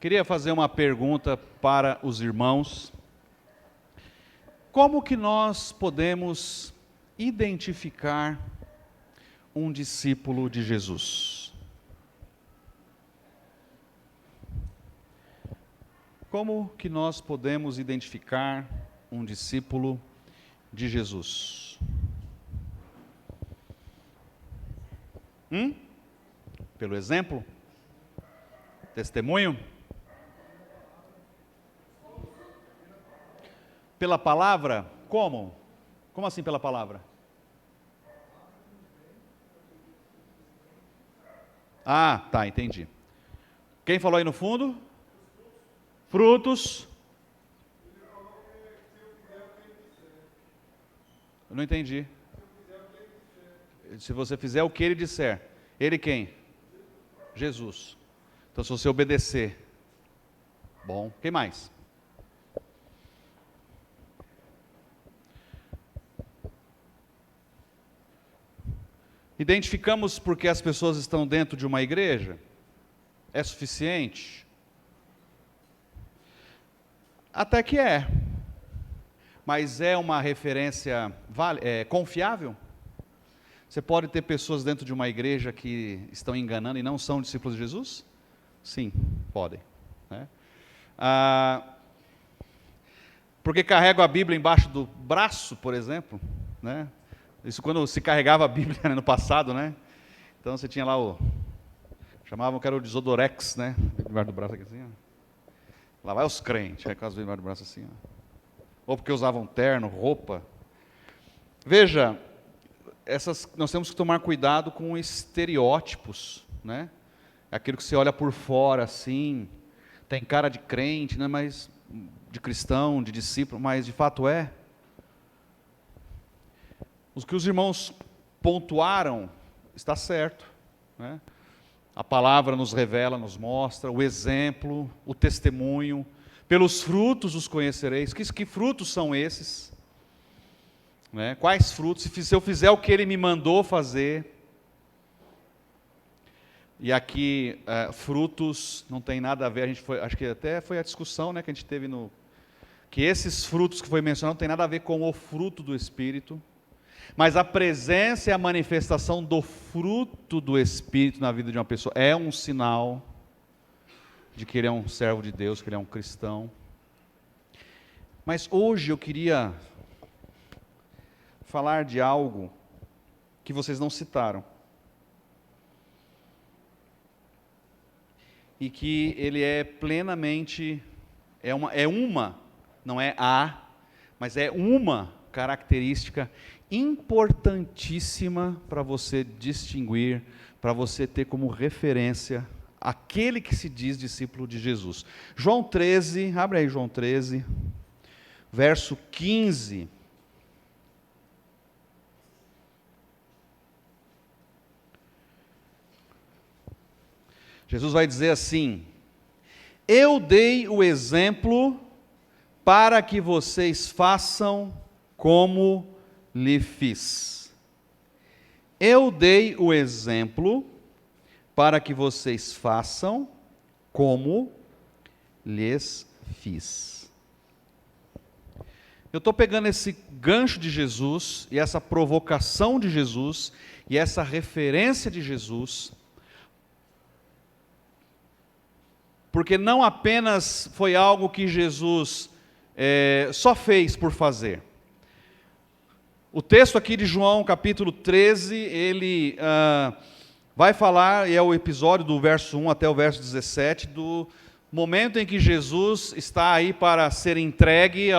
Queria fazer uma pergunta para os irmãos. Como que nós podemos identificar um discípulo de Jesus? Como que nós podemos identificar um discípulo de Jesus? Pelo exemplo? Testemunho? Pela palavra? Como? Como assim pela palavra? Ah, tá, entendi. Quem falou aí no fundo? Frutos. Eu não entendi. Se você fizer o que ele disser. Ele quem? Jesus. Então se você obedecer. Bom, quem mais? Identificamos porque as pessoas estão dentro de uma igreja? É suficiente? Até que é. Mas é uma referência confiável? Você pode ter pessoas dentro de uma igreja que estão enganando e não são discípulos de Jesus? Sim, podem. Né? Porque carrego a Bíblia embaixo do braço, por exemplo, né? Isso quando se carregava a Bíblia no passado, né? Então você tinha lá chamavam que era o desodorex, né? Embaixo do braço aqui assim, ó. Lá vai os crentes, com as Bíblias embaixo do braço assim, ó. Ou porque usavam terno, roupa. Veja, nós temos que tomar cuidado com estereótipos, né? Aquilo que você olha por fora assim, tem cara de crente, né? Mas de cristão, de discípulo, mas de fato é. Os que os irmãos pontuaram, está certo, né? A palavra nos revela, nos mostra, o exemplo, o testemunho, pelos frutos os conhecereis. Que frutos são esses? Né? Quais frutos? Se eu fizer o que ele me mandou fazer, e aqui frutos não tem nada a ver, acho que até foi a discussão, né, que a gente teve que esses frutos que foi mencionado não tem nada a ver com o fruto do Espírito, mas a presença e a manifestação do fruto do Espírito na vida de uma pessoa é um sinal de que ele é um servo de Deus, que ele é um cristão. Mas hoje eu queria falar de algo que vocês não citaram. E que ele é plenamente, não é a, mas é uma característica importantíssima para você distinguir, para você ter como referência aquele que se diz discípulo de Jesus. João 13, abre aí João 13, verso 15. Jesus vai dizer assim: eu dei o exemplo para que vocês façam como lhe fiz. Eu dei o exemplo para que vocês façam como lhes fiz. Eu estou pegando esse gancho de Jesus, e essa provocação de Jesus, e essa referência de Jesus, porque não apenas foi algo que Jesus só fez por fazer. O texto aqui de João, capítulo 13, ele vai falar, e é o episódio do verso 1 até o verso 17, do momento em que Jesus está aí para ser entregue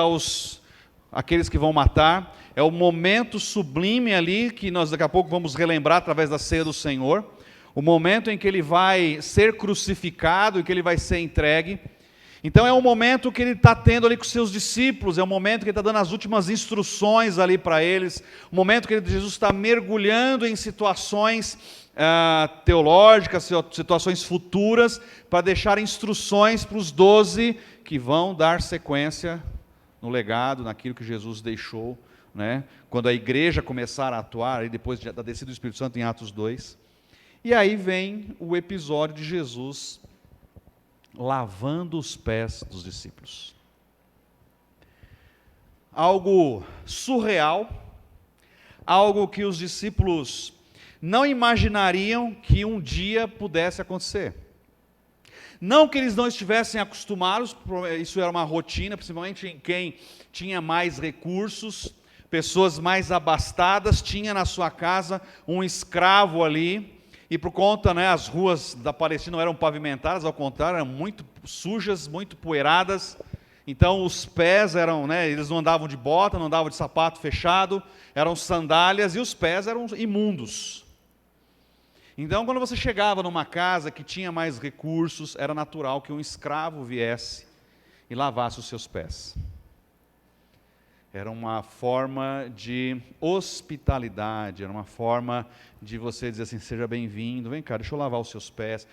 àqueles que vão matar. É o momento sublime ali, que nós daqui a pouco vamos relembrar através da ceia do Senhor. O momento em que ele vai ser crucificado e que ele vai ser entregue. Então é um momento que ele está tendo ali com seus discípulos, é um momento que ele está dando as últimas instruções ali para eles, um momento que Jesus está mergulhando em situações teológicas, situações futuras, para deixar instruções para os 12 que vão dar sequência no legado, naquilo que Jesus deixou, né? Quando a igreja começar a atuar, aí depois da descida do Espírito Santo em Atos 2. E aí vem o episódio de Jesus lavando os pés dos discípulos. Algo surreal, algo que os discípulos não imaginariam que um dia pudesse acontecer. Não que eles não estivessem acostumados, isso era uma rotina, principalmente em quem tinha mais recursos, pessoas mais abastadas, tinha na sua casa um escravo ali, e por conta, as ruas da Palestina não eram pavimentadas, ao contrário, eram muito sujas, muito poeiradas, então os pés eram, eles não andavam de bota, não andavam de sapato fechado, eram sandálias, e os pés eram imundos. Então, quando você chegava numa casa que tinha mais recursos, era natural que um escravo viesse e lavasse os seus pés. Era uma forma de hospitalidade, era uma forma de você dizer assim, seja bem-vindo, vem cá, deixa eu lavar os seus pés.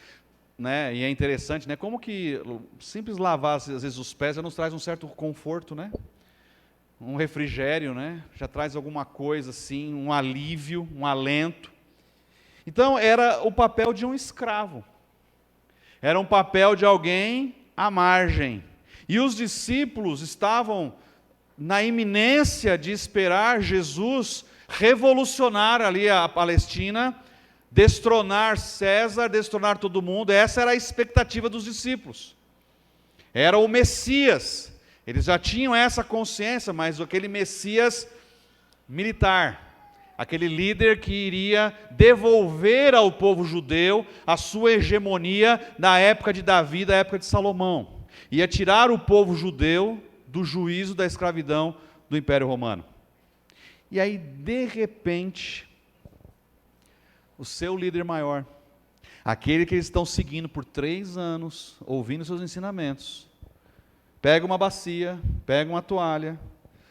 E é interessante, como que simples lavar, às vezes, os pés já nos traz um certo conforto, um refrigério, já traz alguma coisa assim, um alívio, um alento. Então, era o papel de um escravo. Era um papel de alguém à margem. E os discípulos estavam na iminência de esperar Jesus revolucionar ali a Palestina, destronar César, destronar todo mundo. Essa era a expectativa dos discípulos. Era o Messias. Eles já tinham essa consciência, mas aquele Messias militar. Aquele líder que iria devolver ao povo judeu a sua hegemonia da época de Davi, da época de Salomão. Ia tirar o povo judeu do juízo da escravidão do Império Romano. E aí, de repente, o seu líder maior, aquele que eles estão seguindo por 3 anos, ouvindo seus ensinamentos, pega uma bacia, pega uma toalha,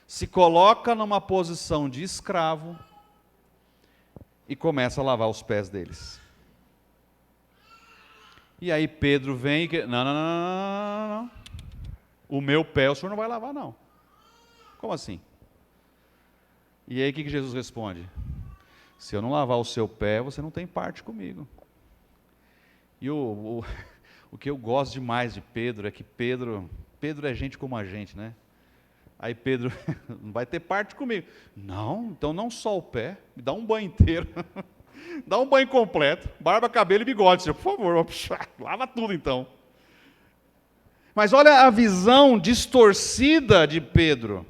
se coloca numa posição de escravo, e começa a lavar os pés deles. E aí Pedro vem e... Não. O meu pé o senhor não vai lavar, não. Como assim? E aí o que Jesus responde? Se eu não lavar o seu pé, você não tem parte comigo. E o que eu gosto demais de Pedro é que Pedro é gente como a gente, Aí Pedro, não vai ter parte comigo. Não, então não só o pé, me dá um banho inteiro. Dá um banho completo, barba, cabelo e bigode, senhor, por favor, lava tudo então. Mas olha a visão distorcida de Pedro.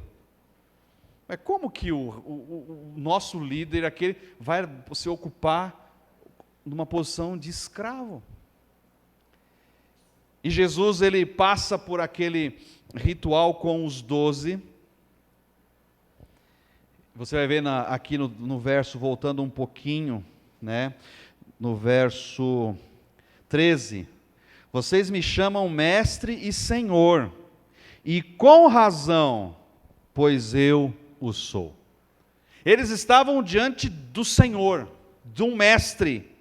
É como que o nosso líder, aquele, vai se ocupar numa posição de escravo? E Jesus, ele passa por aquele ritual com os 12. Você vai ver aqui no verso, voltando um pouquinho, no verso 13. Vocês me chamam mestre e senhor, e com razão, pois eu o sou. Eles estavam diante do Senhor, de um mestre,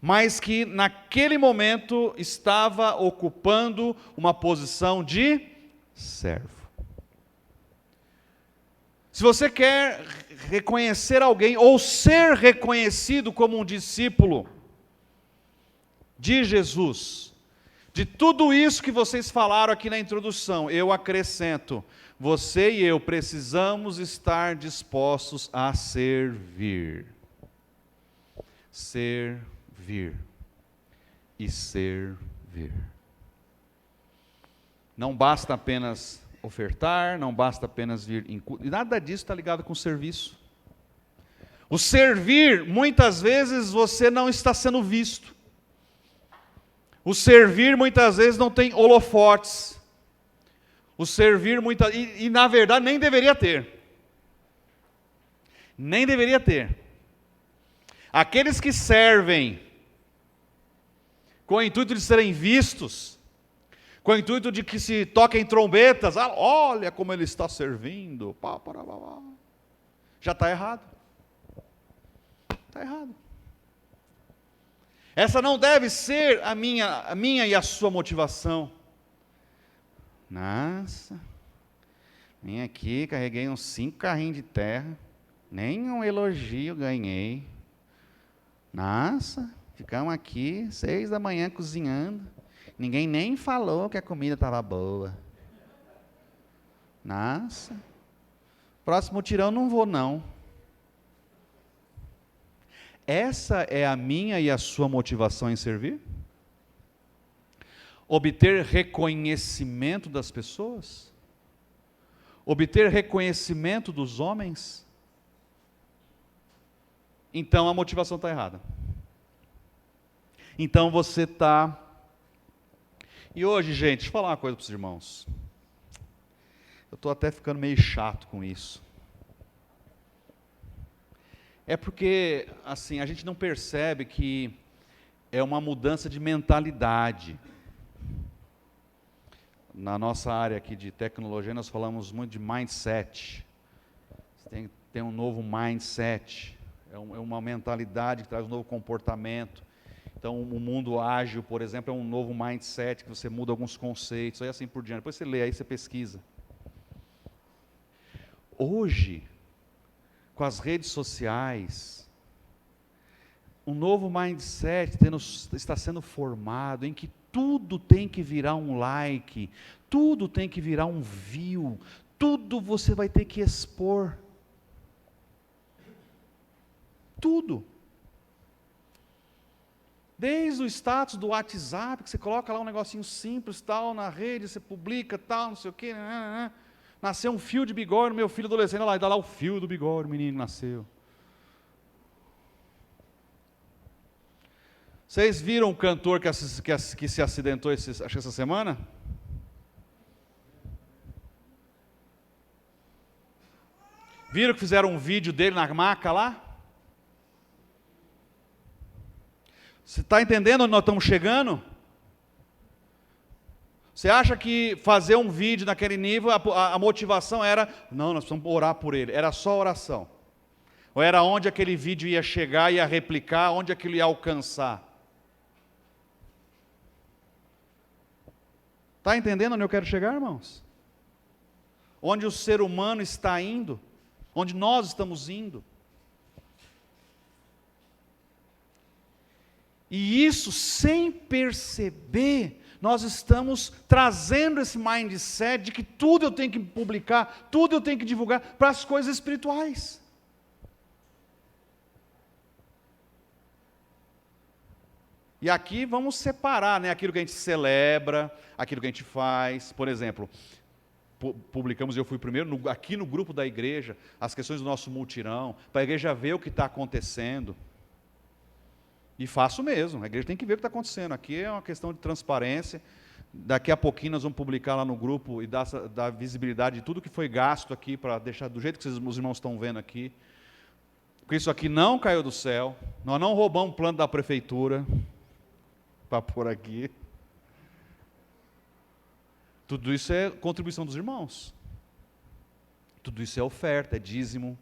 mas que naquele momento estava ocupando uma posição de servo. Se você quer reconhecer alguém ou ser reconhecido como um discípulo de Jesus, de tudo isso que vocês falaram aqui na introdução, eu acrescento, você e eu precisamos estar dispostos a servir. Servir e servir. Não basta apenas ofertar, não basta apenas vir em culto, e nada disso está ligado com serviço. O servir, muitas vezes você não está sendo visto. O servir muitas vezes não tem holofotes. O servir e na verdade nem deveria ter. Nem deveria ter. Aqueles que servem com o intuito de serem vistos, com o intuito de que se toquem trombetas, olha como ele está servindo, já está errado. Está errado. Essa não deve ser a minha e a sua motivação. Nossa, vim aqui, carreguei uns 5 carrinhos de terra, nenhum elogio ganhei. Nossa, ficamos aqui 6 da manhã cozinhando, Ninguém nem falou que a comida estava boa. Nossa. Próximo mutirão não vou, não. Essa é a minha e a sua motivação em servir? Obter reconhecimento das pessoas? Obter reconhecimento dos homens? Então a motivação está errada. Então você está... E hoje, gente, deixa eu falar uma coisa para os irmãos. Eu estou até ficando meio chato com isso. É porque, assim, a gente não percebe que é uma mudança de mentalidade. Na nossa área aqui de tecnologia, nós falamos muito de mindset. Você tem um novo mindset. É uma mentalidade que traz um novo comportamento. Então, o mundo ágil, por exemplo, é um novo mindset, que você muda alguns conceitos, aí assim por diante. Depois você lê, aí você pesquisa. Hoje, com as redes sociais, um novo mindset está sendo formado, em que tudo tem que virar um like, tudo tem que virar um view, tudo você vai ter que expor. Tudo. Desde o status do WhatsApp, que você coloca lá um negocinho simples, tal, na rede, você publica, tal, não sei o quê. Nasceu um fio de bigode no meu filho adolescente, olha lá, dá lá o fio do bigode, o menino nasceu. Vocês viram o cantor que se acidentou acho que essa semana? Viram que fizeram um vídeo dele na maca lá? Você está entendendo onde nós estamos chegando? Você acha que fazer um vídeo naquele nível, a motivação era, não, nós precisamos orar por ele, era só oração. Ou era onde aquele vídeo ia chegar, ia replicar, onde aquilo ia alcançar. Está entendendo onde eu quero chegar, irmãos? Onde o ser humano está indo, onde nós estamos indo. E isso, sem perceber, nós estamos trazendo esse mindset de que tudo eu tenho que publicar, tudo eu tenho que divulgar para as coisas espirituais. E aqui vamos separar, né, aquilo que a gente celebra, aquilo que a gente faz. Por exemplo, publicamos, eu fui primeiro, aqui no grupo da igreja, as questões do nosso mutirão, para a igreja ver o que está acontecendo. E faço mesmo, a igreja tem que ver o que está acontecendo. Aqui é uma questão de transparência. Daqui a pouquinho nós vamos publicar lá no grupo e dar visibilidade de tudo que foi gasto aqui, para deixar do jeito que os irmãos estão vendo aqui. Porque isso aqui não caiu do céu, nós não roubamos o plano da prefeitura para pôr aqui. Tudo isso é contribuição dos irmãos. Tudo isso é oferta, é dízimo.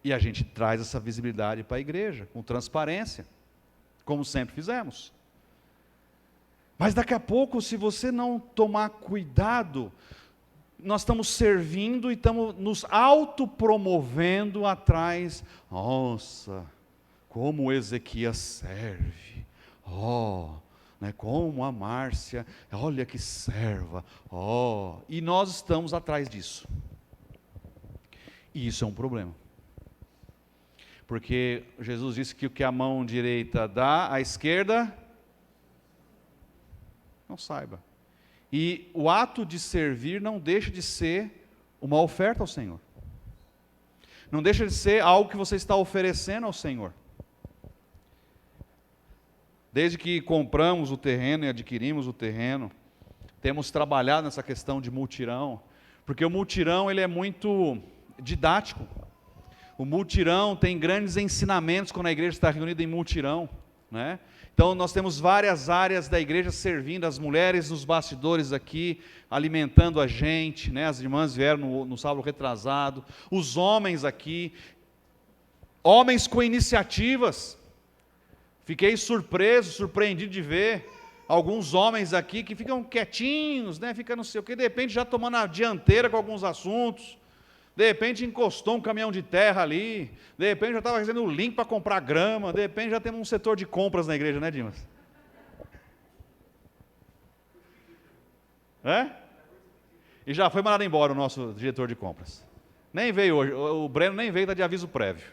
E a gente traz essa visibilidade para a igreja, com transparência, como sempre fizemos. Mas daqui a pouco, se você não tomar cuidado, nós estamos servindo e estamos nos autopromovendo atrás. Nossa, como Ezequias serve. Né, como a Márcia, olha que serva. E nós estamos atrás disso. E isso é um problema. Porque Jesus disse que o que a mão direita dá, a esquerda não saiba. E o ato de servir não deixa de ser uma oferta ao Senhor. Não deixa de ser algo que você está oferecendo ao Senhor. Desde que compramos o terreno e adquirimos o terreno, temos trabalhado nessa questão de mutirão, porque o mutirão ele é muito didático. O mutirão tem grandes ensinamentos quando a igreja está reunida em mutirão, né? Então nós temos várias áreas da igreja servindo, as mulheres nos bastidores aqui, alimentando a gente, né? As irmãs vieram no sábado retrasado, os homens aqui, homens com iniciativas. Fiquei surpreendido de ver alguns homens aqui que ficam quietinhos, né? Ficam não sei o que, de repente já tomando a dianteira com alguns assuntos. De repente encostou um caminhão de terra ali, de repente já estava fazendo o link para comprar grama, de repente já temos um setor de compras na igreja, né, Dimas? É? E já foi mandado embora o nosso diretor de compras. Nem veio hoje, o Breno nem veio, está de aviso prévio.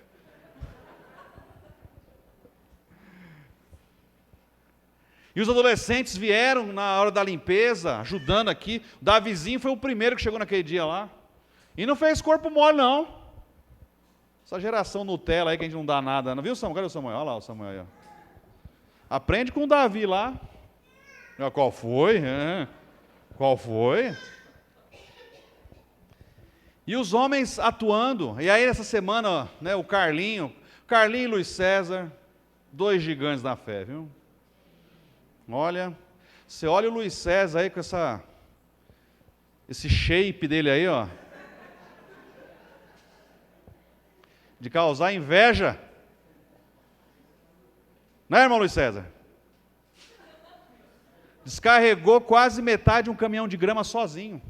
E os adolescentes vieram na hora da limpeza, ajudando aqui. O Davizinho foi o primeiro que chegou naquele dia lá. E não fez corpo mole, não. Essa geração Nutella aí que a gente não dá nada. Não viu, Samuel? Cadê o Samuel? Olha lá o Samuel aí. Ó. Aprende com o Davi lá. Qual foi? Qual foi? E os homens atuando. E aí essa semana, ó, né, o Carlinho e Luiz César, 2 gigantes da fé, viu? Olha, você olha o Luiz César aí com esse shape dele aí, ó. De causar inveja. Né, irmão Luiz César? Descarregou quase metade de um caminhão de grama sozinho.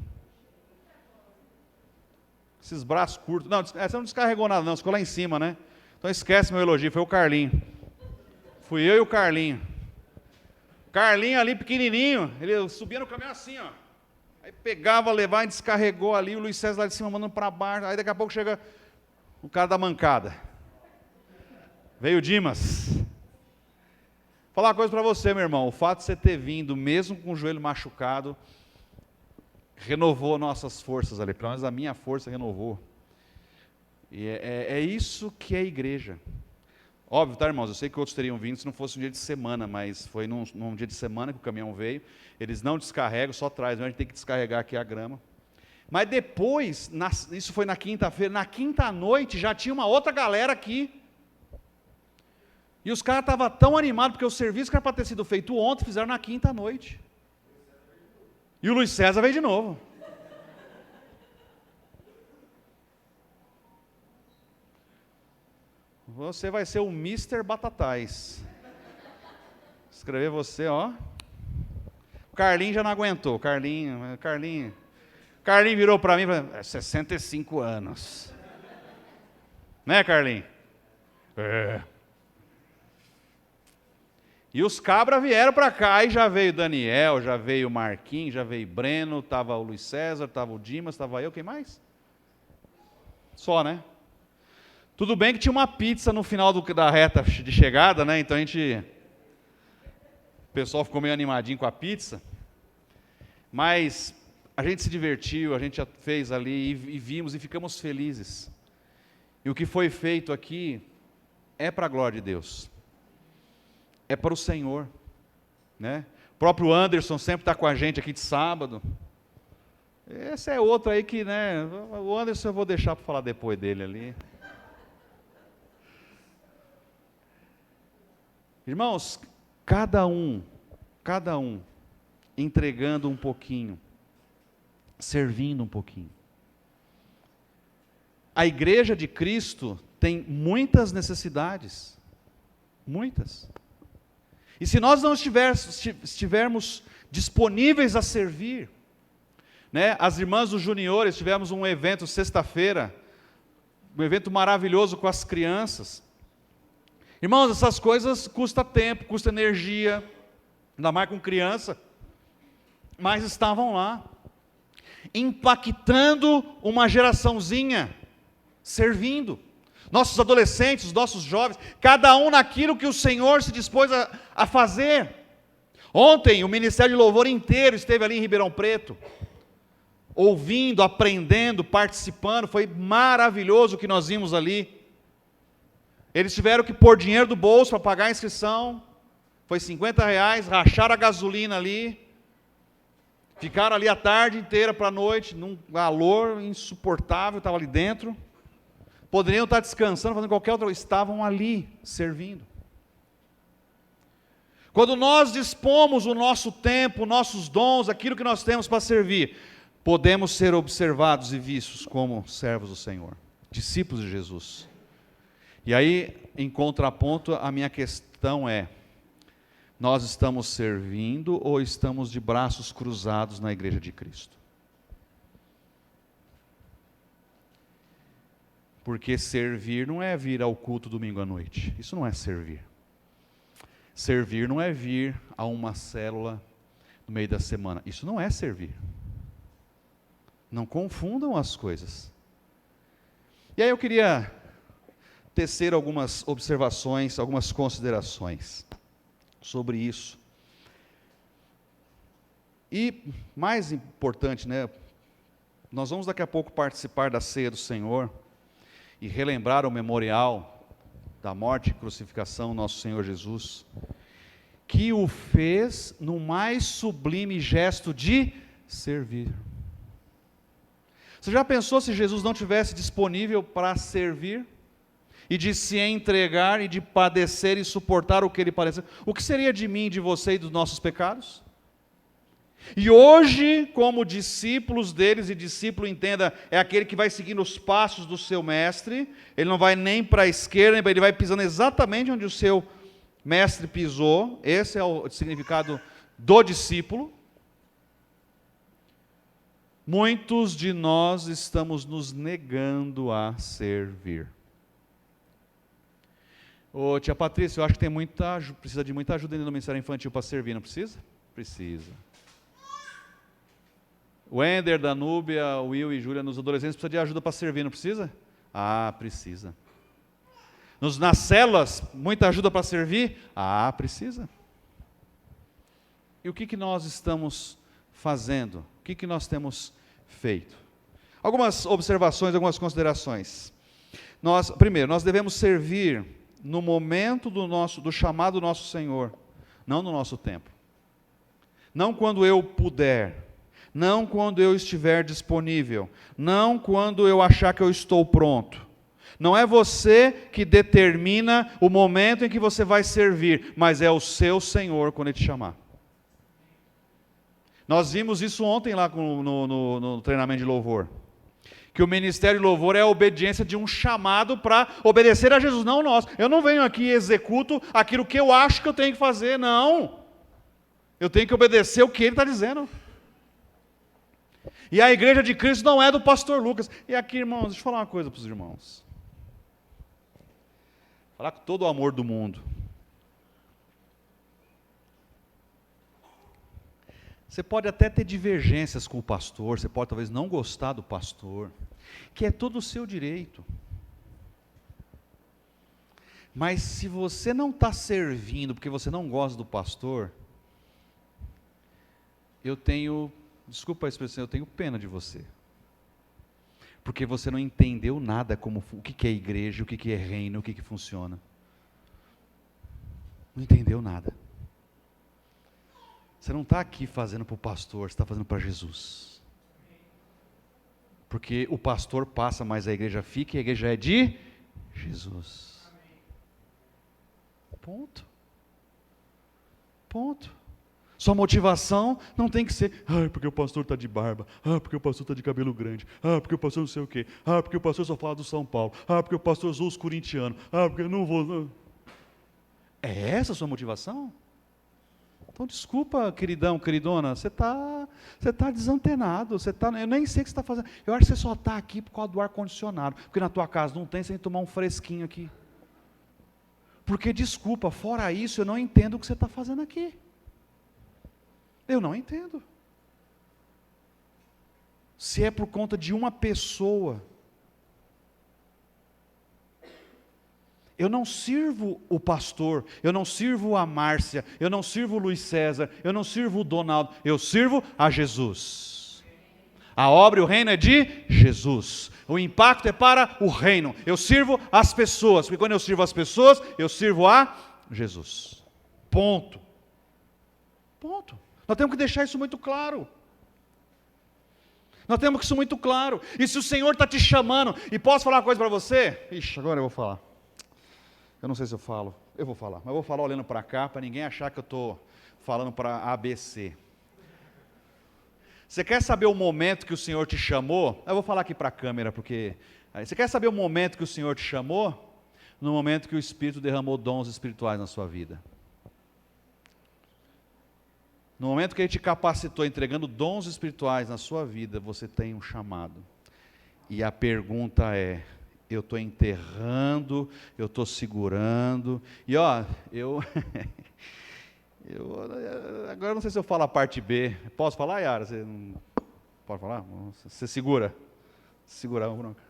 Esses braços curtos. Não, você não descarregou nada, não. Você ficou lá em cima, né? Então esquece meu elogio. Foi o Carlinho. Fui eu e o Carlinho. Carlinho ali pequenininho. Ele subia no caminhão assim, ó. Aí pegava, levava e descarregou ali. O Luiz César lá de cima mandando para baixo. Aí daqui a pouco chega o cara da mancada. Veio o Dimas. Vou falar uma coisa para você, meu irmão. O fato de você ter vindo, mesmo com o joelho machucado, renovou nossas forças ali. Pelo menos a minha força renovou. E é isso que é igreja. Óbvio, tá, irmãos? Eu sei que outros teriam vindo se não fosse um dia de semana, mas foi num dia de semana que o caminhão veio. Eles não descarregam, só traz. A gente tem que descarregar aqui a grama. Mas depois, isso foi na quinta-feira, na quinta noite já tinha uma outra galera aqui. E os caras estavam tão animados, porque o serviço que era para ter sido feito ontem, fizeram na quinta noite. E o Luiz César veio de novo. Você vai ser o Mr. Batatais. Escrever você, ó. O Carlinho já não aguentou. Carlinho virou para mim e falou, 65 anos. Né, Carlinho? É. E os cabras vieram para cá, e já veio Daniel, já veio Marquinhos, já veio Breno, estava o Luiz César, estava o Dimas, estava eu, quem mais? Só, né? Tudo bem que tinha uma pizza no final da reta de chegada, né? Então o pessoal ficou meio animadinho com a pizza. Mas a gente se divertiu, a gente já fez ali e vimos e ficamos felizes. E o que foi feito aqui é para a glória de Deus. É para o Senhor, né? O próprio Anderson sempre está com a gente aqui de sábado. Esse é outro aí que, né? O Anderson eu vou deixar para falar depois dele ali. Irmãos, cada um entregando um pouquinho, servindo um pouquinho. A igreja de Cristo tem muitas necessidades, muitas. E se nós não estivermos disponíveis a servir, né? As irmãs dos juniores, tivemos um evento sexta-feira, um evento maravilhoso com as crianças. Irmãos, essas coisas custam tempo, custa energia, ainda mais com criança, mas estavam lá, impactando uma geraçãozinha, servindo. Nossos adolescentes, nossos jovens, cada um naquilo que o Senhor se dispôs a fazer. Ontem, o Ministério de Louvor inteiro esteve ali em Ribeirão Preto, ouvindo, aprendendo, participando. Foi maravilhoso o que nós vimos ali. Eles tiveram que pôr dinheiro do bolso para pagar a inscrição. Foi R$50, racharam a gasolina ali. Ficaram ali a tarde inteira para a noite, num calor insuportável, estava ali dentro. Poderiam estar descansando, fazendo qualquer outra coisa. Estavam ali, servindo. Quando nós dispomos o nosso tempo, nossos dons, aquilo que nós temos para servir, podemos ser observados e vistos como servos do Senhor, discípulos de Jesus. E aí, em contraponto, a minha questão é, nós estamos servindo ou estamos de braços cruzados na igreja de Cristo? Porque servir não é vir ao culto domingo à noite. Isso não é servir. Servir não é vir a uma célula no meio da semana. Isso não é servir. Não confundam as coisas. E aí eu queria tecer algumas observações, algumas considerações sobre isso. E, mais importante, né, nós vamos daqui a pouco participar da ceia do Senhor e relembrar o memorial da morte e crucificação do nosso Senhor Jesus, que o fez no mais sublime gesto de servir. Você já pensou se Jesus não tivesse disponível para servir? E de se entregar e de padecer e suportar o que ele padeceu? O que seria de mim, de você e dos nossos pecados? E hoje, como discípulos deles, e discípulo, entenda, é aquele que vai seguindo os passos do seu mestre, ele não vai nem para a esquerda, ele vai pisando exatamente onde o seu mestre pisou. Esse é o significado do discípulo. Muitos de nós estamos nos negando a servir. Ô, tia Patrícia, eu acho que precisa de muita ajuda ainda no Ministério Infantil para servir, não precisa? Precisa. O Ender, Danúbia, Will e Júlia, nos adolescentes, precisa de ajuda para servir, não precisa? Ah, precisa. Nas células, muita ajuda para servir? Ah, precisa. E o que nós estamos fazendo? O que nós temos feito? Algumas observações, algumas considerações. Primeiro, nós devemos servir no momento do chamado do nosso Senhor, não no nosso tempo. Não quando eu puder, não quando eu estiver disponível, não quando eu achar que eu estou pronto. Não é você que determina o momento em que você vai servir, mas é o seu Senhor quando Ele te chamar. Nós vimos isso ontem lá no treinamento de louvor. Que o ministério de louvor é a obediência de um chamado para obedecer a Jesus, não nós. Eu não venho aqui e executo aquilo que eu acho que eu tenho que fazer, não. Eu tenho que obedecer o que Ele está dizendo. E a igreja de Cristo não é do pastor Lucas. E aqui, irmãos, deixa eu falar uma coisa para os irmãos. Falar com todo o amor do mundo. Você pode até ter divergências com o pastor, você pode talvez não gostar do pastor, que é todo o seu direito. Mas se você não está servindo porque você não gosta do pastor, desculpa a expressão, eu tenho pena de você. Porque você não entendeu nada o que é igreja, o que é reino, o que funciona. Não entendeu nada. Você não está aqui fazendo para o pastor, você está fazendo para Jesus. Porque o pastor passa, mas a igreja fica, e a igreja é de Jesus. Ponto. Ponto. Sua motivação não tem que ser, porque o pastor está de barba, porque o pastor está de cabelo grande, porque o pastor não sei o quê, porque o pastor só fala do São Paulo, porque o pastor usou os corintianos, porque eu não vou... Não. É essa a sua motivação? Então, desculpa, queridão, queridona, você tá desantenado, eu nem sei o que você está fazendo. Eu acho que você só está aqui por causa do ar-condicionado, porque na tua casa não tem, você tem que tomar um fresquinho aqui. Porque, desculpa, fora isso, eu não entendo o que você está fazendo aqui. Eu não entendo. Se é por conta de uma pessoa, eu não sirvo o pastor, eu não sirvo a Márcia, eu não sirvo o Luiz César, eu não sirvo o Donaldo, eu sirvo a Jesus. A obra e o reino é de Jesus. O impacto é para o reino. Eu sirvo as pessoas, porque quando eu sirvo as pessoas, eu sirvo a Jesus. Ponto. Ponto. Nós temos que deixar isso muito claro. Nós temos isso muito claro. E se o Senhor está te chamando, e posso falar uma coisa para você? Ixi, agora eu vou falar. Eu não sei se eu falo. Eu vou falar, mas eu vou falar olhando para cá, para ninguém achar que eu estou falando para ABC. Você quer saber o momento que o Senhor te chamou? Eu vou falar aqui para a câmera, porque... Você quer saber o momento que o Senhor te chamou? No momento que o Espírito derramou dons espirituais na sua vida. No momento que Ele te capacitou, entregando dons espirituais na sua vida, você tem um chamado. E a pergunta é, eu estou enterrando, eu estou segurando, e Agora eu não sei se eu falo a parte B. Posso falar, Yara? Você não pode falar? Você segura. Segura a bronca.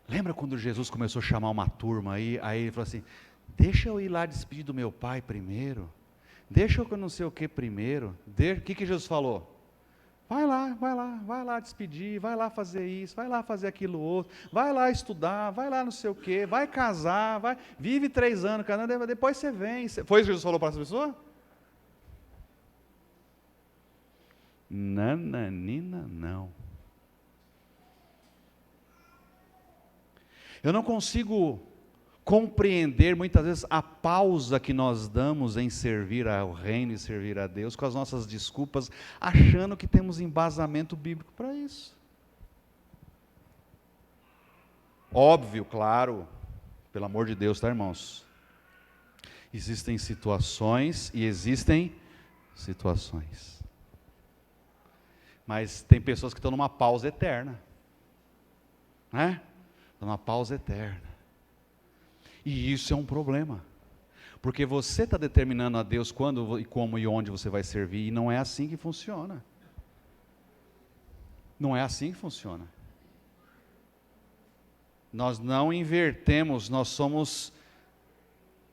Lembra quando Jesus começou a chamar uma turma aí ele falou assim, deixa eu ir lá despedir do meu pai primeiro. Deixa eu não sei o que primeiro. O que Jesus falou? Vai lá despedir, vai lá fazer isso, vai lá fazer aquilo outro, vai lá estudar, vai lá não sei o que, vai casar, vive 3 anos, depois você vem. Foi isso que Jesus falou para essa pessoa? Nananina, não. Eu não consigo compreender muitas vezes a pausa que nós damos em servir ao reino e servir a Deus com as nossas desculpas, achando que temos embasamento bíblico para isso. Óbvio, claro, pelo amor de Deus, tá, irmãos? Existem situações e existem situações. Mas tem pessoas que estão numa pausa eterna, né? Estão numa pausa eterna. E isso é um problema, porque você está determinando a Deus quando, e como e onde você vai servir, e não é assim que funciona. Não é assim que funciona. Nós não invertemos, nós somos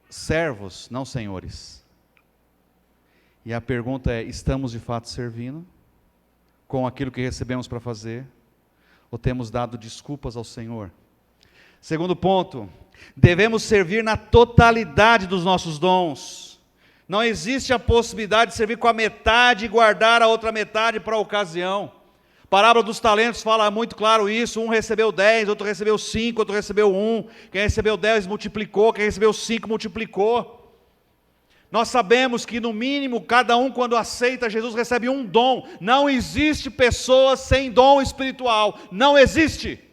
servos, não senhores. E a pergunta é, estamos de fato servindo, com aquilo que recebemos para fazer, ou temos dado desculpas ao Senhor? Segundo ponto, devemos servir na totalidade dos nossos dons. Não existe a possibilidade de servir com a metade e guardar a outra metade para a ocasião. A parábola dos talentos fala muito claro isso. Um recebeu 10, outro recebeu 5, outro recebeu 1. Quem recebeu 10 multiplicou, quem recebeu 5 multiplicou. Nós sabemos que no mínimo cada um quando aceita Jesus recebe um dom. Não existe pessoa sem dom espiritual. Não existe.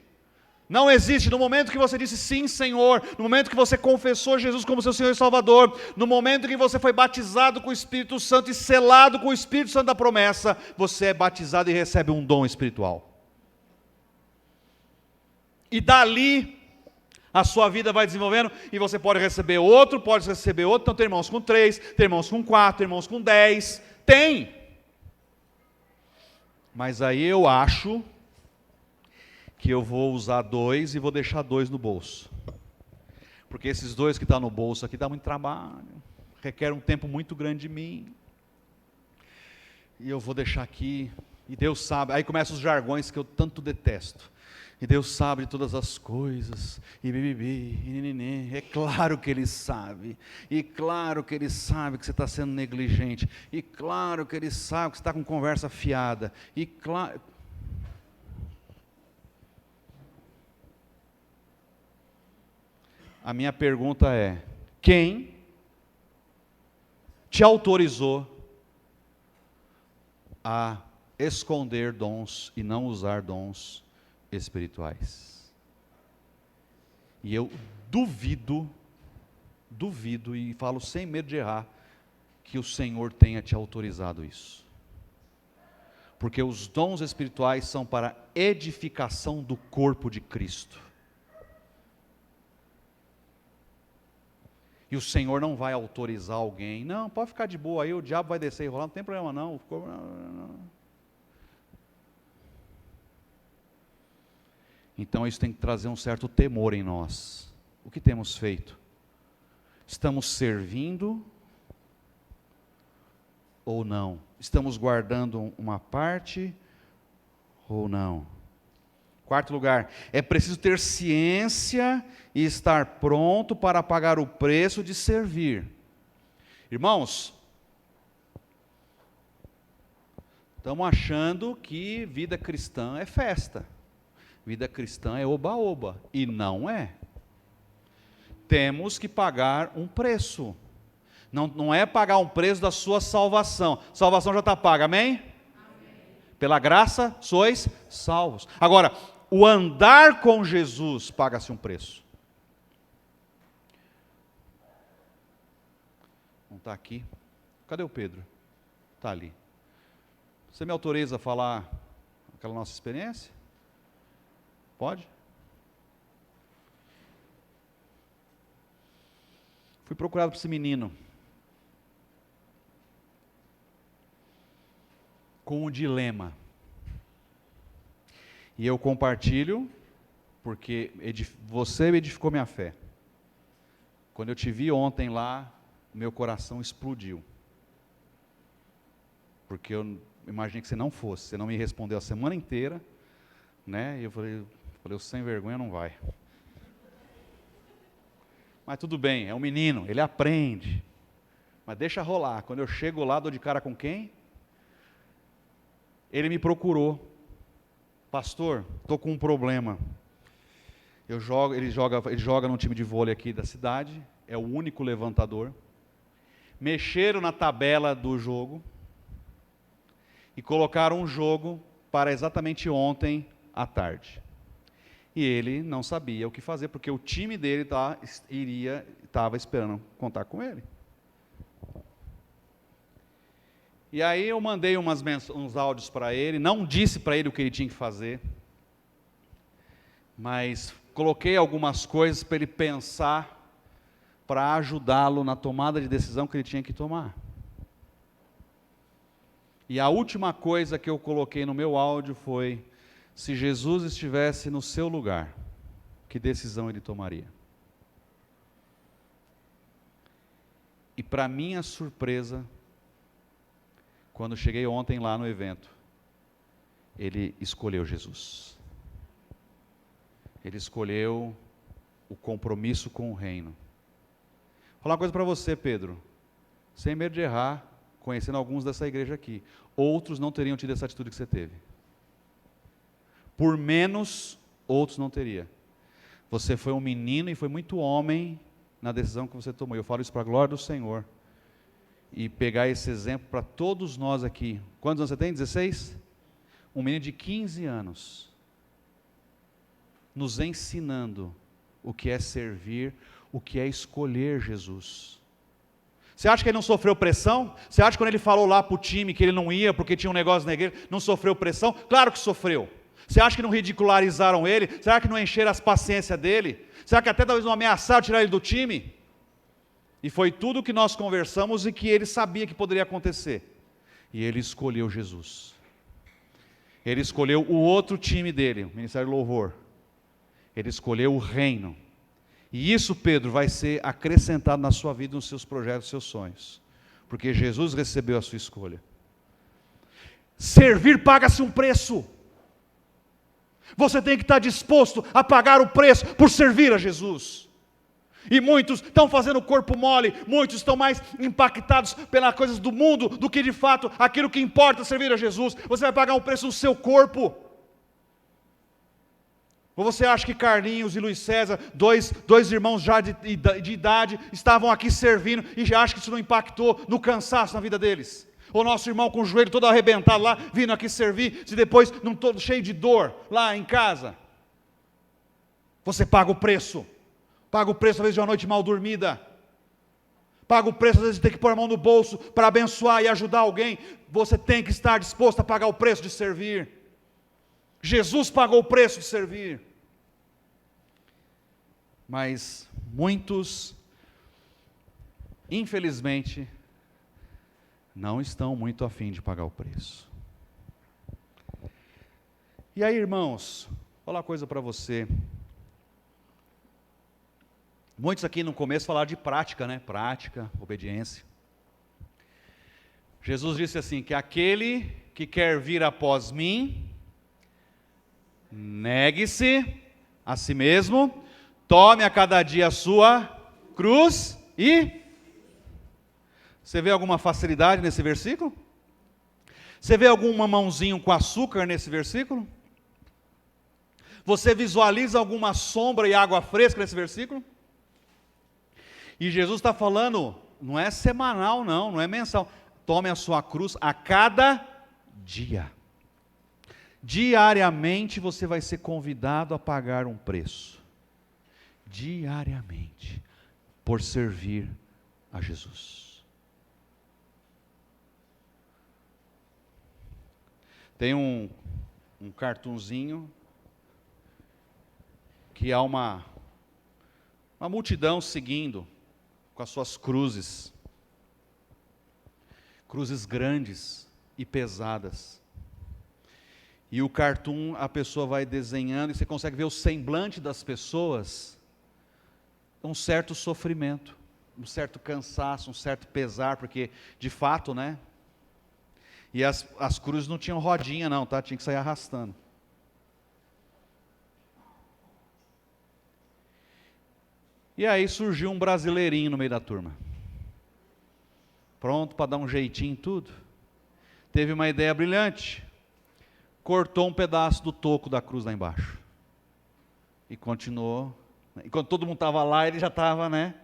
Não existe. No momento que você disse sim, Senhor, no momento que você confessou Jesus como seu Senhor e Salvador, no momento que você foi batizado com o Espírito Santo e selado com o Espírito Santo da promessa, você é batizado e recebe um dom espiritual. E dali, a sua vida vai desenvolvendo, e você pode receber outro, então tem irmãos com 3, tem irmãos com 4, tem irmãos com 10, tem. Mas aí eu acho que eu vou usar 2 e vou deixar 2 no bolso. Porque esses 2 que estão no bolso aqui dá muito trabalho, requer um tempo muito grande de mim. E eu vou deixar aqui, e Deus sabe, aí começam os jargões que eu tanto detesto. E Deus sabe de todas as coisas, e bibibi, e ninini. É claro que Ele sabe, e claro que Ele sabe que você está sendo negligente, e claro que Ele sabe que você está com conversa fiada, e claro... A minha pergunta é, quem te autorizou a esconder dons e não usar dons espirituais? E eu duvido, e falo sem medo de errar, que o Senhor tenha te autorizado isso. Porque os dons espirituais são para edificação do corpo de Cristo. E o Senhor não vai autorizar alguém, não, pode ficar de boa aí, o diabo vai descer e rolar, não tem problema não. Então isso tem que trazer um certo temor em nós. O que temos feito? Estamos servindo ou não? Estamos guardando uma parte ou não? Quarto lugar, é preciso ter ciência e estar pronto para pagar o preço de servir. Irmãos, estamos achando que vida cristã é festa. Vida cristã é oba-oba, e não é. Temos que pagar um preço. Não é pagar um preço da sua salvação. Salvação já está paga, amém? Pela graça sois salvos. Agora, o andar com Jesus paga-se um preço. Não está aqui. Cadê o Pedro? Está ali. Você me autoriza a falar aquela nossa experiência? Pode? procurado por esse menino com um dilema. E eu compartilho, porque você edificou minha fé. Quando eu te vi ontem lá, meu coração explodiu. Porque eu imaginei que você não fosse. Você não me respondeu a semana inteira, né? E eu falei, o sem vergonha não vai. Mas tudo bem, é um menino, ele aprende. Mas deixa rolar. Quando eu chego lá, dou de cara com quem? Ele me procurou. Pastor, estou com um problema. Ele joga num time de vôlei aqui da cidade, é o único levantador. Mexeram na tabela do jogo e colocaram um jogo para exatamente ontem à tarde. E ele não sabia o que fazer, porque o time dele estava esperando contar com ele. E aí eu mandei uns áudios para ele, não disse para ele o que ele tinha que fazer, mas coloquei algumas coisas para ele pensar, para ajudá-lo na tomada de decisão que ele tinha que tomar. E a última coisa que eu coloquei no meu áudio foi: se Jesus estivesse no seu lugar, que decisão ele tomaria? E para minha surpresa, quando cheguei ontem lá no evento, ele escolheu Jesus. Ele escolheu o compromisso com o reino. Vou falar uma coisa para você, Pedro, sem medo de errar, conhecendo alguns dessa igreja aqui, outros não teriam tido essa atitude que você teve. Por menos, outros não teriam. Você foi um menino e foi muito homem na decisão que você tomou. Eu falo isso para a glória do Senhor. E pegar esse exemplo para todos nós aqui. Quantos anos você tem? 16? Um menino de 15 anos. Nos ensinando o que é servir, o que é escolher Jesus. Você acha que ele não sofreu pressão? Você acha que quando ele falou lá para o time que ele não ia porque tinha um negócio na igreja, não sofreu pressão? Claro que sofreu. Você acha que não ridicularizaram ele? Será que não encheram as paciências dele? Será que até talvez não ameaçaram tirar ele do time? E foi tudo o que nós conversamos e que ele sabia que poderia acontecer. E ele escolheu Jesus. Ele escolheu o outro time dele, o Ministério do Louvor. Ele escolheu o reino. E isso, Pedro, vai ser acrescentado na sua vida, nos seus projetos, nos seus sonhos. Porque Jesus recebeu a sua escolha. Servir paga-se um preço. Você tem que estar disposto a pagar o preço por servir a Jesus. E muitos estão fazendo corpo mole, muitos estão mais impactados pelas coisas do mundo do que de fato aquilo que importa, servir a Jesus. Você vai pagar um preço no seu corpo. Ou você acha que Carlinhos e Luiz César, dois irmãos já de idade, estavam aqui servindo e já acha que isso não impactou no cansaço na vida deles? Ou nosso irmão com o joelho todo arrebentado lá, vindo aqui servir, se depois não todo cheio de dor lá em casa? Você paga o preço. Paga o preço, às vezes, de uma noite mal dormida. Paga o preço, às vezes, de ter que pôr a mão no bolso para abençoar e ajudar alguém. Você tem que estar disposto a pagar o preço de servir. Jesus pagou o preço de servir. Mas muitos, infelizmente, não estão muito afim de pagar o preço. E aí, irmãos, vou falar uma coisa para você. Muitos aqui no começo falaram de prática, né? Prática, obediência. Jesus disse assim, que aquele que quer vir após mim, negue-se a si mesmo, tome a cada dia a sua cruz e... Você vê alguma facilidade nesse versículo? Você vê algum mamãozinho com açúcar nesse versículo? Você visualiza alguma sombra e água fresca nesse versículo? E Jesus está falando, não é semanal não é mensal. Tome a sua cruz a cada dia. Diariamente você vai ser convidado a pagar um preço. Diariamente. Por servir a Jesus. Tem um cartunzinho que há uma multidão seguindo, com as suas cruzes. Cruzes grandes e pesadas. E o cartoon, a pessoa vai desenhando, e você consegue ver o semblante das pessoas, um certo sofrimento, um certo cansaço, um certo pesar, porque, de fato, né? E as cruzes não tinham rodinha não, tá? Tinha que sair arrastando. E aí surgiu um brasileirinho no meio da turma. Pronto para dar um jeitinho em tudo. Teve uma ideia brilhante. Cortou um pedaço do toco da cruz lá embaixo. E continuou. Enquanto todo mundo estava lá, ele já estava, né?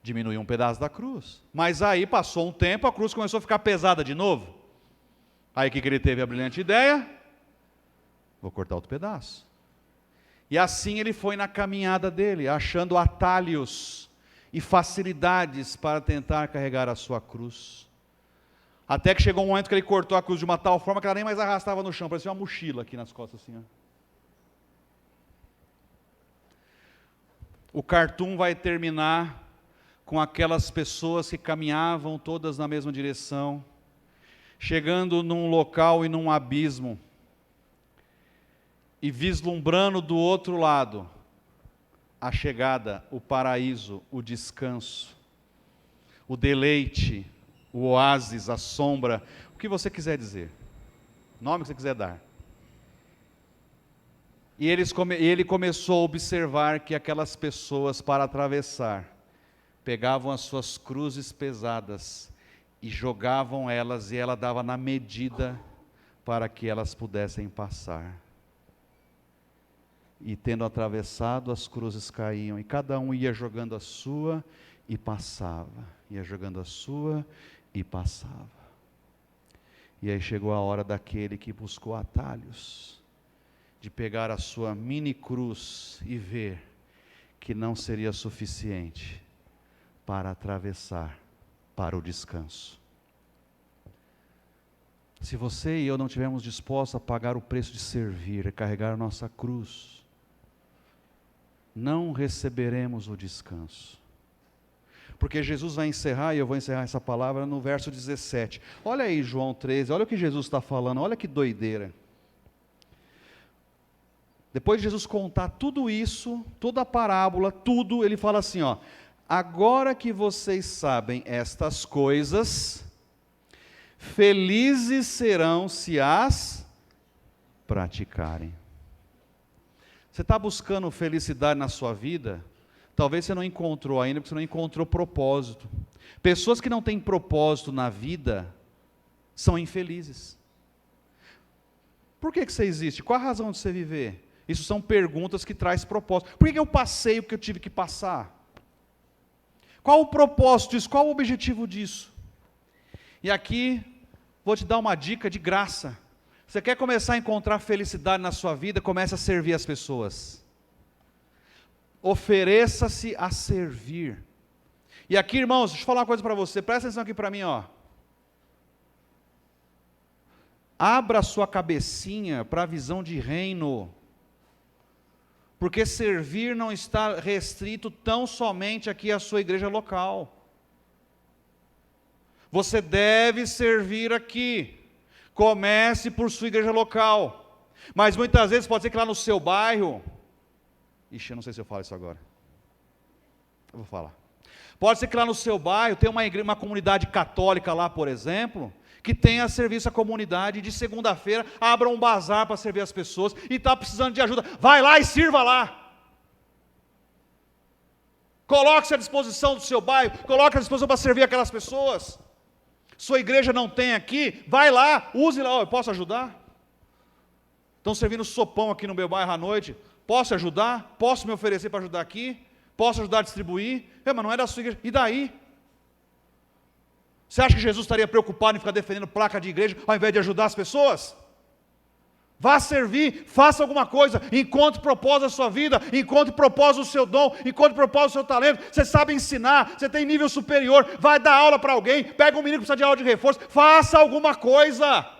Diminuiu um pedaço da cruz. Mas aí passou um tempo, a cruz começou a ficar pesada de novo. Aí o que ele teve? A brilhante ideia. Vou cortar outro pedaço. E assim ele foi na caminhada dele, achando atalhos e facilidades para tentar carregar a sua cruz. Até que chegou um momento que ele cortou a cruz de uma tal forma que ela nem mais arrastava no chão, parecia uma mochila aqui nas costas assim. Ó. O cartoon vai terminar com aquelas pessoas que caminhavam todas na mesma direção, chegando num local e num abismo, e vislumbrando do outro lado a chegada, o paraíso, o descanso, o deleite, o oásis, a sombra, o que você quiser dizer, o nome que você quiser dar. E ele começou a observar que aquelas pessoas, para atravessar, pegavam as suas cruzes pesadas e jogavam elas, e ela dava na medida para que elas pudessem passar. E tendo atravessado, as cruzes caíam, e cada um ia jogando a sua e passava, ia jogando a sua e passava. E aí chegou a hora daquele que buscou atalhos, de pegar a sua mini cruz e ver que não seria suficiente para atravessar para o descanso. Se você e eu não estivermos dispostos a pagar o preço de servir, a carregar a nossa cruz, não receberemos o descanso. Porque Jesus vai encerrar, e eu vou encerrar essa palavra no verso 17. Olha aí João 13, olha o que Jesus está falando, olha que doideira. Depois de Jesus contar tudo isso, toda a parábola, tudo, ele fala assim, ó: agora que vocês sabem estas coisas, felizes serão se as praticarem. Você está buscando felicidade na sua vida? Talvez você não encontrou ainda, porque você não encontrou propósito. Pessoas que não têm propósito na vida são infelizes. Por que você existe? Qual a razão de você viver? Isso são perguntas que trazem propósito. Por que eu passei o que eu tive que passar? Qual o propósito disso? Qual o objetivo disso? E aqui, vou te dar uma dica de graça. Você quer começar a encontrar felicidade na sua vida? Comece a servir as pessoas. Ofereça-se a servir. E aqui, irmãos, deixa eu falar uma coisa para você. Presta atenção aqui para mim, ó. Abra a sua cabecinha para a visão de reino. Porque servir não está restrito tão somente aqui à sua igreja local. Você deve servir aqui. Comece por sua igreja local. Mas muitas vezes pode ser que lá no seu bairro... Ixi, eu não sei se eu falo isso agora. Eu vou falar. Pode ser que lá no seu bairro tenha uma igreja, uma comunidade católica lá, por exemplo, que tenha serviço à comunidade, de segunda-feira abra um bazar para servir as pessoas, e está precisando de ajuda. Vai lá e sirva lá. Coloque-se à disposição do seu bairro, coloque-se à disposição para servir aquelas pessoas. Sua igreja não tem aqui, vai lá, use lá. Eu posso ajudar? Estão servindo sopão aqui no meu bairro à noite, posso ajudar? Posso me oferecer para ajudar aqui? Posso ajudar a distribuir? Mas não é da sua igreja, e daí? Você acha que Jesus estaria preocupado em ficar defendendo placa de igreja, ao invés de ajudar as pessoas? Vá servir, faça alguma coisa, encontre propósito na sua vida, encontre propósito no seu dom, encontre propósito no seu talento. Você sabe ensinar, você tem nível superior, vai dar aula para alguém, pega um menino que precisa de aula de reforço, faça alguma coisa.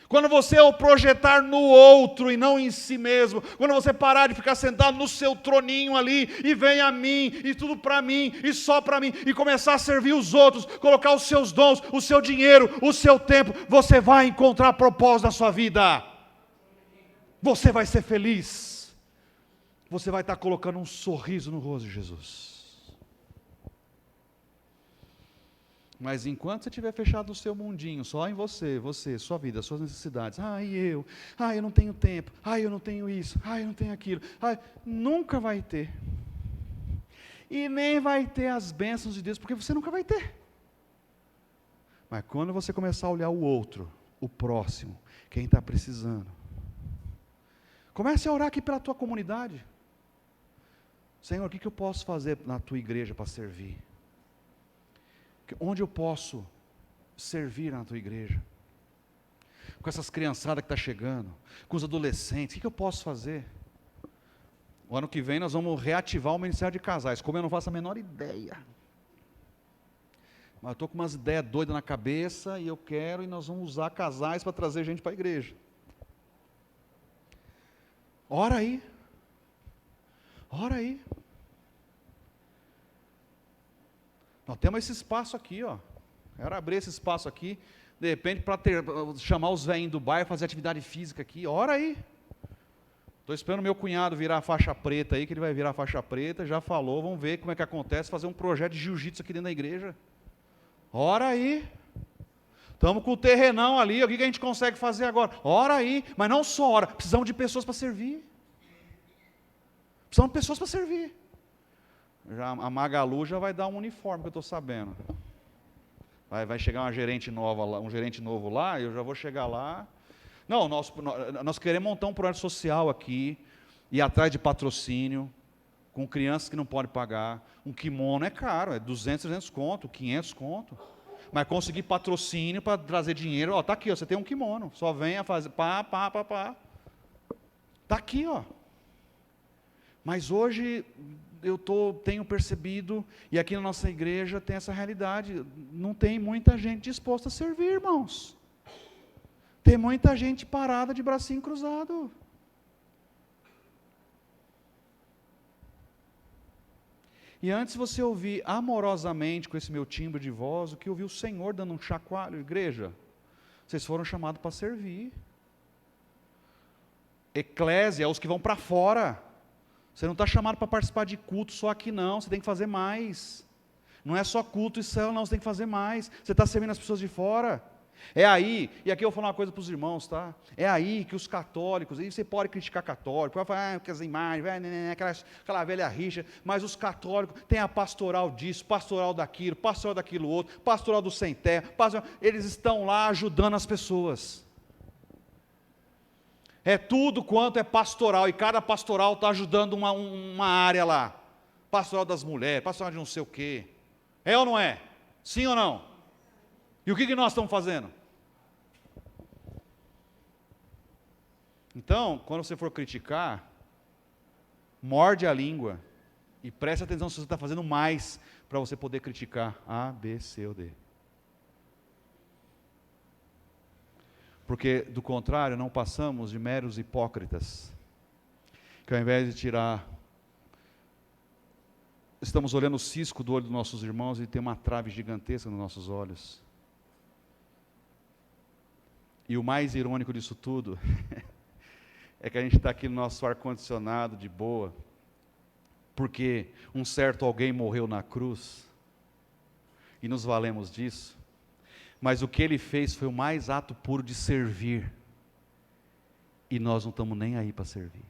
Quando você o projetar no outro e não em si mesmo, quando você parar de ficar sentado no seu troninho ali, e vem a mim, e tudo para mim, e só para mim, e começar a servir os outros, colocar os seus dons, o seu dinheiro, o seu tempo, você vai encontrar propósito na sua vida. Você vai ser feliz. Você vai estar colocando um sorriso no rosto de Jesus. Mas enquanto você estiver fechado no seu mundinho, só em você, sua vida, suas necessidades, eu não tenho tempo, eu não tenho isso, eu não tenho aquilo, nunca vai ter. E nem vai ter as bênçãos de Deus, porque você nunca vai ter. Mas quando você começar a olhar o outro, o próximo, quem está precisando, comece a orar aqui pela tua comunidade. Senhor, o que eu posso fazer na tua igreja para servir? Onde eu posso servir na tua igreja? Com essas criançadas que estão chegando, com os adolescentes, o que eu posso fazer? O ano que vem nós vamos reativar o Ministério de Casais, como eu não faço a menor ideia. Mas eu estou com umas ideias doidas na cabeça, e eu quero, e nós vamos usar casais para trazer gente para a igreja. Ora aí. Ora aí. Nós temos esse espaço aqui, ó. Quero abrir esse espaço aqui, de repente, para chamar os velhinhos do bairro, fazer atividade física aqui. Ora aí. Estou esperando meu cunhado virar faixa preta aí, que ele vai virar faixa preta, já falou, vamos ver como é que acontece, fazer um projeto de jiu-jitsu aqui dentro da igreja. Ora aí. Estamos com o terrenão ali, o que a gente consegue fazer agora? Ora aí, mas não só ora, precisamos de pessoas para servir. Precisamos de pessoas para servir. Já, a Magalu já vai dar um uniforme, que eu estou sabendo. Vai chegar uma gerente nova lá, um gerente novo lá, eu já vou chegar lá. Não, nós queremos montar um projeto social aqui, ir atrás de patrocínio, com crianças que não podem pagar. Um kimono é caro, é 200, 300 conto, 500 conto. Mas conseguir patrocínio para trazer dinheiro, ó, tá aqui, ó, você tem um kimono, só venha fazer, pá. Tá aqui, ó. Mas hoje tenho percebido, e aqui na nossa igreja tem essa realidade, não tem muita gente disposta a servir, irmãos. Tem muita gente parada de bracinho cruzado. E antes você ouvir amorosamente, com esse meu timbre de voz, o que ouvir o Senhor dando um chacoalho, igreja, vocês foram chamados para servir. Eclésia é os que vão para fora. Você não está chamado para participar de culto só aqui não, você tem que fazer mais. Não é só culto e céu não, você tem que fazer mais. Você está servindo as pessoas de fora. É aí, e aqui eu vou falar uma coisa para os irmãos, tá? É aí que os católicos, e você pode criticar católico, pode falar, que as imagens, aquela velha rixa, mas os católicos têm a pastoral disso, pastoral daquilo outro, pastoral do sem terra, eles estão lá ajudando as pessoas. É tudo quanto é pastoral, e cada pastoral está ajudando uma área lá. Pastoral das mulheres, pastoral de não sei o quê. É ou não é? Sim ou não? E o que nós estamos fazendo? Então, quando você for criticar, morde a língua e preste atenção se você está fazendo mais para você poder criticar A, B, C ou D. Porque, do contrário, não passamos de meros hipócritas, que ao invés de tirar, estamos olhando o cisco do olho dos nossos irmãos e tem uma trave gigantesca nos nossos olhos. E o mais irônico disso tudo é que a gente está aqui no nosso ar-condicionado de boa, porque um certo alguém morreu na cruz, e nos valemos disso, mas o que ele fez foi o mais ato puro de servir, e nós não estamos nem aí para servir.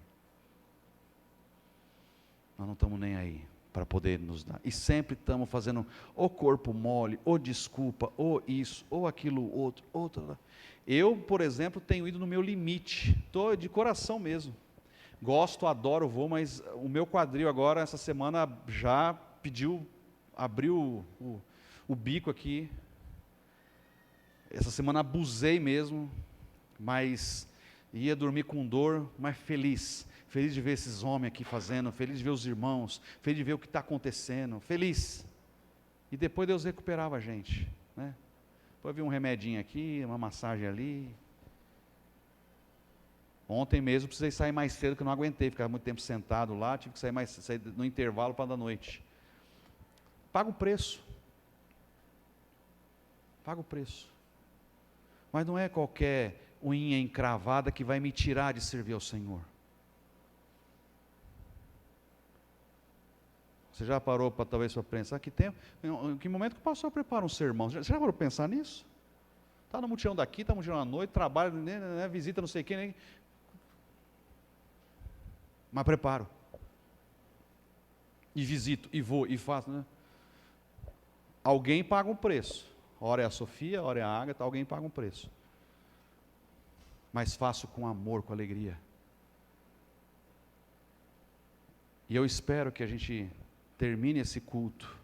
Nós não estamos nem aí para poder nos dar, e sempre estamos fazendo ou corpo mole, ou desculpa, ou isso, ou aquilo outro. Eu, por exemplo, tenho ido no meu limite, estou de coração mesmo, gosto, adoro, vou, mas o meu quadril agora, essa semana, já abriu o bico aqui, essa semana abusei mesmo, mas ia dormir com dor, mas feliz de ver esses homens aqui fazendo, feliz de ver os irmãos, feliz de ver o que está acontecendo, feliz. E depois Deus recuperava a gente, né? Depois havia um remedinho aqui, uma massagem ali, Ontem mesmo precisei sair mais cedo, porque eu não aguentei, ficava muito tempo sentado lá, tive que sair no intervalo para da noite. Paga o preço. Paga o preço. Mas não é qualquer unha encravada que vai me tirar de servir ao Senhor. Você já parou talvez para pensar em que momento que o pastor prepara um sermão? Você já parou para pensar nisso? Está no mutirão daqui, está no mutirão à noite, trabalha, né, visita não sei quem, né? Mas preparo. E visito, e vou, e faço. Né? Alguém paga um preço. Ora é a Sofia, ora é a Ágata, alguém paga um preço. Mas faço com amor, com alegria. E eu espero que a gente termine esse culto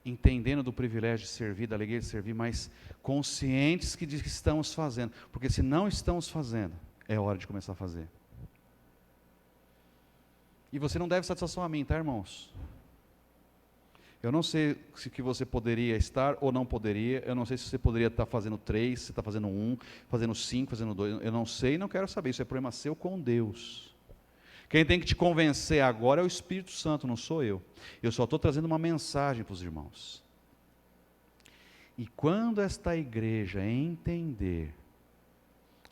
entendendo do privilégio de servir, da alegria de servir, mas conscientes que estamos fazendo. Porque se não estamos fazendo, é hora de começar a fazer. E você não deve satisfação a mim, tá, irmãos? Eu não sei se que você poderia estar ou não poderia, eu não sei se você poderia estar fazendo 3, se está fazendo 1, fazendo 5, fazendo 2, eu não sei e não quero saber, isso é problema seu com Deus. Quem tem que te convencer agora é o Espírito Santo, não sou eu. Eu só estou trazendo uma mensagem para os irmãos. E quando esta igreja entender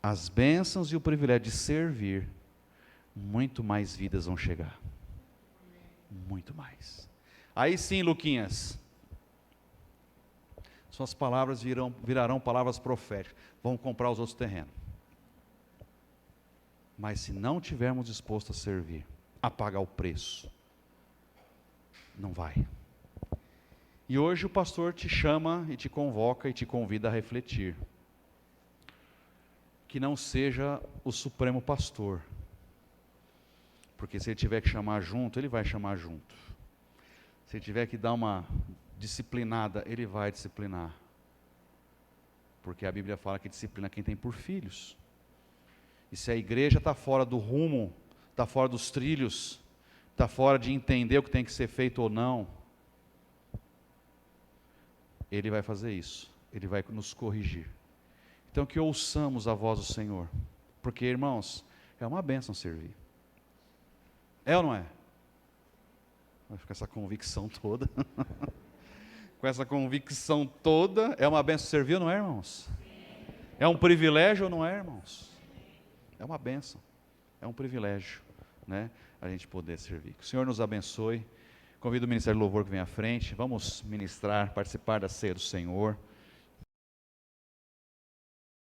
as bênçãos e o privilégio de servir, muito mais vidas vão chegar. Muito mais. Aí sim, Luquinhas, suas palavras virarão palavras proféticas. Vão comprar os outros terrenos. Mas se não tivermos disposto a servir, a pagar o preço, não vai. E hoje o pastor te chama e te convoca e te convida a refletir. Que não seja o supremo pastor. Porque se ele tiver que chamar junto, ele vai chamar junto. Se ele tiver que dar uma disciplinada, ele vai disciplinar. Porque a Bíblia fala que disciplina quem tem por filhos. E se a igreja está fora do rumo, está fora dos trilhos, está fora de entender o que tem que ser feito ou não, ele vai fazer isso, ele vai nos corrigir. Então que ouçamos a voz do Senhor, porque irmãos, é uma bênção servir. É ou não é? Vai ficar essa convicção toda. Com essa convicção toda, é uma bênção servir ou não é, irmãos? É um privilégio ou não é, irmãos? É uma bênção, é um privilégio, né, a gente poder servir. Que o Senhor nos abençoe. Convido o Ministério do Louvor que vem à frente. Vamos ministrar, participar da ceia do Senhor.